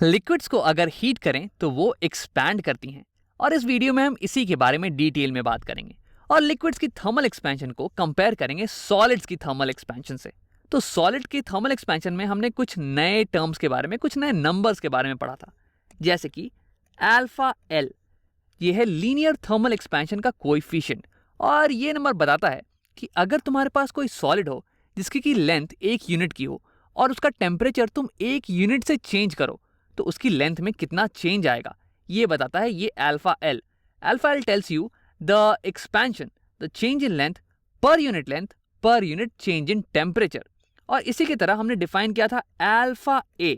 Liquids को अगर heat करें तो वो एक्सपैंड करती हैं और इस वीडियो में हम इसी के बारे में डिटेल में बात करेंगे और लिक्विड्स की थर्मल एक्सपेंशन को कंपेयर करेंगे सॉलिड्स की थर्मल एक्सपेंशन से। तो सॉलिड की थर्मल एक्सपेंशन में हमने कुछ नए टर्म्स के बारे में, कुछ नए नंबर्स के बारे में पढ़ा था, जैसे कि अल्फा एल, ये है लीनियर थर्मल एक्सपेंशन का कोएफिशिएंट और ये नंबर बताता है कि अगर तुम्हारे पास कोई सॉलिड हो जिसकी की लेंथ 1 यूनिट की हो और उसका टेम्परेचर तुम 1 यूनिट से चेंज करो तो उसकी लेंथ में कितना चेंज आएगा, ये बताता है ये alpha L. Alpha L tells you the expansion, the change in length per unit change in temperature. और इसी की तरह हमने डिफाइन किया था अल्फा ए।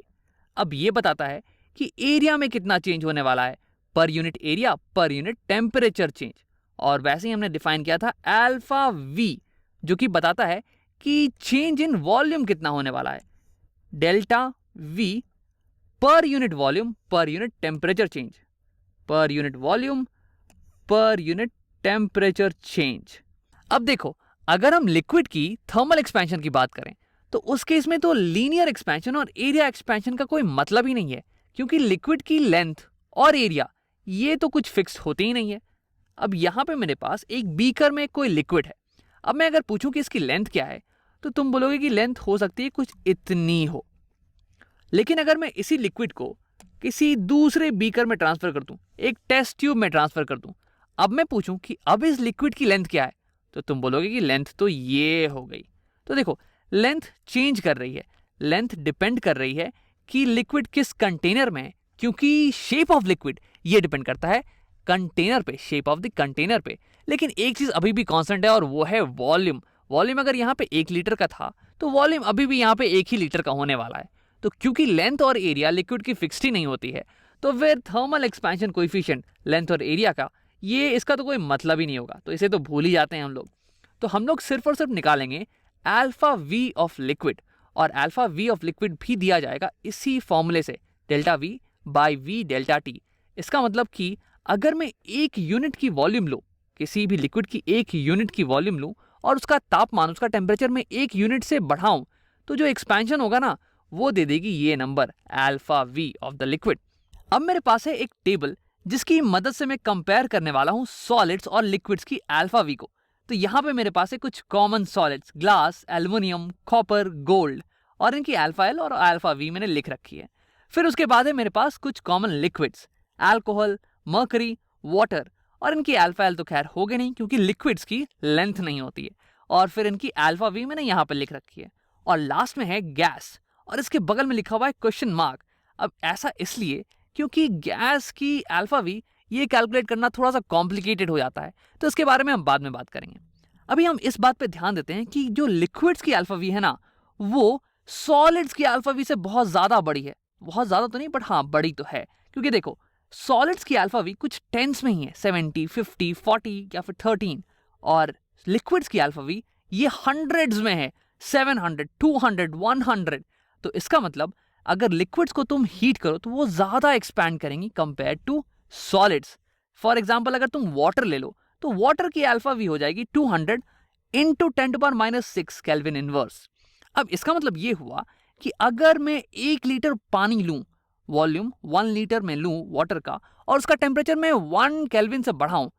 अब ये बताता है कि एरिया में कितना चेंज होने वाला है, per unit area per unit temperature change. और वैसे ही हमने डिफाइन किया था अल्फा वी, जो कि बताता है कि चेंज इन वॉल्यूम कितना होने वाला है, delta we per unit volume per unit temperature change, per unit volume per unit temperature change. अब देखो, अगर हम लिक्विड की थर्मल एक्सपेंशन की बात करें तो उस केस में तो लीनियर एक्सपेंशन और एरिया एक्सपेंशन का कोई मतलब ही नहीं है, क्योंकि लिक्विड की लेंथ और एरिया ये तो कुछ फिक्स्ड होते ही नहीं है। अब यहां पे मेरे पास एक बीकर में कोई लिक्विड है। अब मैं अगर पूछूं कि इसकी लेंथ क्या है तो तुम बोलोगे कि लेंथ हो सकती है कुछ इतनी हो। लेकिन अगर मैं इसी लिक्विड को किसी दूसरे बीकर में ट्रांसफर कर दूं, एक टेस्ट ट्यूब में ट्रांसफर कर दूं, अब मैं पूछूं कि अब इस लिक्विड की लेंथ क्या है तो तुम बोलोगे कि लेंथ तो ये हो गई। तो देखो, लेंथ चेंज कर रही है, लेंथ डिपेंड कर रही है कि लिक्विड किस कंटेनर में है, क्योंकि शेप ऑफ लिक्विड ये डिपेंड करता है कंटेनर पे, शेप ऑफ द कंटेनर पे। लेकिन एक चीज अभी भी कांस्टेंट है और वो है वॉल्यूम। वॉल्यूम अगर यहाँ पे 1 लीटर का था तो वॉल्यूम अभी भी यहाँ पे 1 ही लीटर का होने वाला है। तो क्योंकि लेंथ और एरिया लिक्विड की फिक्स्ड ही नहीं होती है तो फिर थर्मल एक्सपेंशन कोएफिशिएंट लेंथ और एरिया का ये इसका तो कोई मतलब ही नहीं होगा, तो इसे तो भूल ही जाते हैं हम लोग। तो हम लोग सिर्फ और सिर्फ निकालेंगे अल्फा वी ऑफ लिक्विड, और अल्फा वी ऑफ लिक्विड भी दिया जाएगा इसी फॉर्मूले से, delta we by we delta T. इसका मतलब कि अगर मैं 1 यूनिट की वॉल्यूम लूं, किसी भी लिक्विड की 1 यूनिट की वॉल्यूम लूं और उसका तापमान, उसका टेम्परेचर में 1 यूनिट से बढ़ाऊं, तो जो एक्सपेंशन होगा ना वो दे देगी ये number alpha V of the liquid. अब मेरे पास है एक टेबल जिसकी मदद से मैं कंपेयर करने वाला हूं सॉलिड्स और लिक्विड्स की अल्फा वी को। तो यहां पे मेरे पास है कुछ common solids, glass, aluminium, copper, gold, और इनकी अल्फा एल और अल्फा वी मैंने लिख रखी है। फिर उसके बाद है मेरे पास कुछ common liquids, alcohol, mercury, water, और इनकी अल्फा एल तो खैर हो गई नहीं क्योंकि लिक्विड्स की लेंथ नहीं होती है, और फिर इनकी अल्फा वी मैंने यहाँ पे लिख रखी है। और लास्ट में है गैस, और इसके बगल में लिखा हुआ है क्वेश्चन मार्क। अब ऐसा इसलिए क्योंकि गैस की अल्फा वी ये कैलकुलेट करना थोड़ा सा कॉम्प्लिकेटेड हो जाता है, तो इसके बारे में हम बाद में बात करेंगे। अभी हम इस बात पे ध्यान देते हैं कि जो लिक्विड्स की अल्फा वी है ना, वो सॉलिड्स की अल्फा वी से बहुत ज्यादा बड़ी है। बहुत ज्यादा तो नहीं, बट हाँ बड़ी तो है। क्योंकि देखो, सॉलिड्स की अल्फा वी कुछ टेंस में ही है, 70, 50, 40 या फिर 13, और लिक्विड्स की अल्फा वी ये हंड्रेड्स में है, 700, 200, 100। तो इसका मतलब अगर लिक्विड्स को तुम हीट करो तो वो ज्यादा एक्सपैंड करेंगी compare to solids. For example अगर तुम वाटर ले लो तो वाटर की अल्फा वी हो जाएगी 200 इंटू 10⁻⁶ केल्विन इनवर्स। अब इसका मतलब ये हुआ कि अगर मैं 1 लीटर पानी लूं, वॉल्यूम 1 लीटर में लूं वाटर का, और उसका टेम्परेचर में 1 केल्विन से बढ़ाऊं,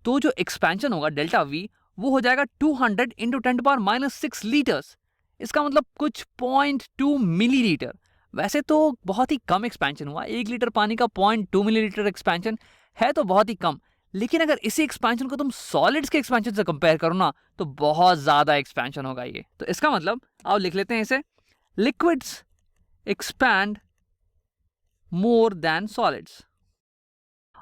तो जो एक्सपेंशन होगा डेल्टा वी वो हो जाएगा 200 इंटू 10⁻⁶ लीटर्स। इसका मतलब कुछ 0.2 मिलीलीटर। वैसे तो बहुत ही कम एक्सपेंशन हुआ, 1 लीटर पानी का 0.2 मिलीलीटर एक्सपेंशन है तो बहुत ही कम। लेकिन अगर इसी एक्सपेंशन को तुम सॉलिड्स के एक्सपेंशन से कंपेयर करो ना तो बहुत ज्यादा एक्सपेंशन होगा ये। तो इसका मतलब आओ लिख लेते हैं इसे, liquids expand more than solids.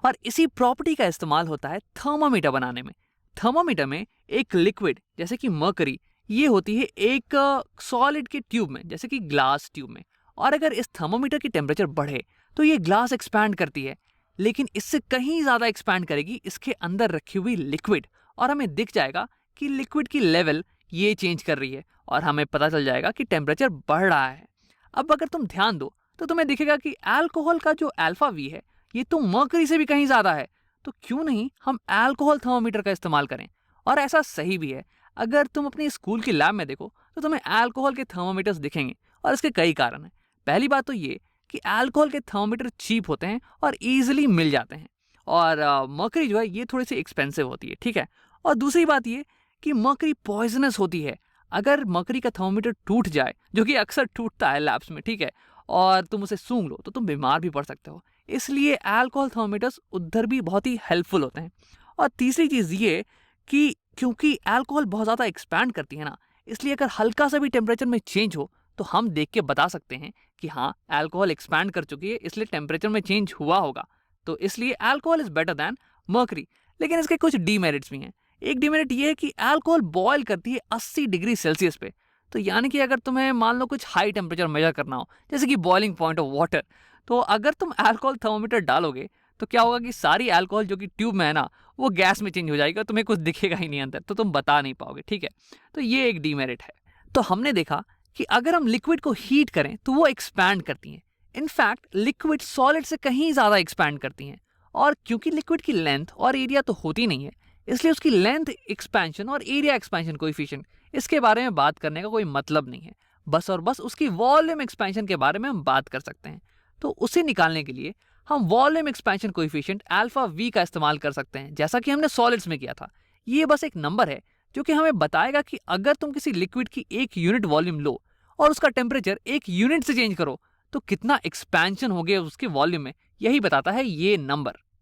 और इसी प्रॉपर्टी का इस्तेमाल होता है थर्मामीटर बनाने में। थर्मामीटर में एक लिक्विड जैसे कि मर्करी ये होती है एक सॉलिड के ट्यूब में, जैसे कि ग्लास ट्यूब में, और अगर इस थर्मामीटर की टेम्परेचर बढ़े तो ये ग्लास एक्सपैंड करती है, लेकिन इससे कहीं ज्यादा एक्सपैंड करेगी इसके अंदर रखी हुई लिक्विड, और हमें दिख जाएगा कि लिक्विड की लेवल ये चेंज कर रही है और हमें पता चल जाएगा कि टेम्परेचर बढ़ रहा है। अब अगर तुम ध्यान दो तो तुम्हें दिखेगा कि अल्कोहल का जो अल्फा वी है ये तो मर्करी से भी कहीं ज्यादा है, तो क्यों नहीं हम अल्कोहल थर्मामीटर का इस्तेमाल करें। और ऐसा सही भी है, अगर तुम अपनी स्कूल की लैब में देखो तो तुम्हें अल्कोहल के थर्मामीटर्स दिखेंगे, और इसके कई कारण हैं। पहली बात तो ये कि अल्कोहल के थर्मोमीटर चीप होते हैं और इजीली मिल जाते हैं, और मर्करी जो है ये थोड़ी सी एक्सपेंसिव होती है, ठीक है। और दूसरी बात ये कि मर्करी पॉइजनस होती है। अगर मर्करी का थर्मोमीटर टूट जाए, जो कि अक्सर टूटता है लैब्स में, ठीक है, और तुम उसे सूंघ लो तो तुम बीमार भी पड़ सकते हो। इसलिए अल्कोहल थर्मोमीटर्स उधर भी बहुत ही हेल्पफुल होते हैं। और तीसरी चीज़ ये कि क्योंकि अल्कोहल बहुत ज़्यादा एक्सपैंड करती है ना, इसलिए अगर हल्का सा भी टेम्परेचर में चेंज हो तो हम देख के बता सकते हैं कि हाँ, अल्कोहल एक्सपैंड कर चुकी है, इसलिए टेम्परेचर में चेंज हुआ होगा। तो इसलिए alcohol is better than mercury. लेकिन इसके कुछ डीमेरिट्स भी हैं। एक डीमेरिट ये है कि अल्कोहल बॉयल करती है 80 डिग्री सेल्सियस पे। तो यानी कि अगर तुम्हें मान लो कुछ हाई टेम्परेचर मेजर करना हो, जैसे कि बॉइलिंग पॉइंट ऑफ वाटर, तो अगर तुम अल्कोहल थर्मोमीटर डालोगे तो क्या होगा कि सारी अल्कोहल जो कि ट्यूब में है ना, वो गैस में चेंज हो जाएगा, तुम्हें कुछ दिखेगा ही नहीं अंदर, तो तुम बता नहीं पाओगे, ठीक है। तो ये एक डीमेरिट है। तो हमने देखा कि अगर हम लिक्विड को हीट करें तो वो एक्सपैंड करती हैं। इनफैक्ट लिक्विड सॉलिड से कहीं ज़्यादा एक्सपैंड करती हैं। और क्योंकि लिक्विड की लेंथ और एरिया तो होती नहीं है, इसलिए उसकी लेंथ एक्सपेंशन और एरिया एक्सपेंशन कोएफिशिएंट, इसके बारे में बात करने का कोई मतलब नहीं है। बस और बस उसकी वॉल्यूम एक्सपेंशन के बारे में हम बात कर सकते हैं। तो उसे निकालने के लिए हम volume expansion coefficient alpha V का इस्तेमाल कर सकते हैं, जैसा कि हमने सॉलिड्स में किया था। ये बस एक नंबर है जो कि हमें बताएगा कि अगर तुम किसी लिक्विड की 1 यूनिट वॉल्यूम लो और उसका टेम्परेचर 1 यूनिट से चेंज करो तो कितना एक्सपेंशन हो गया उसके वॉल्यूम में, यही बताता है ये नंबर।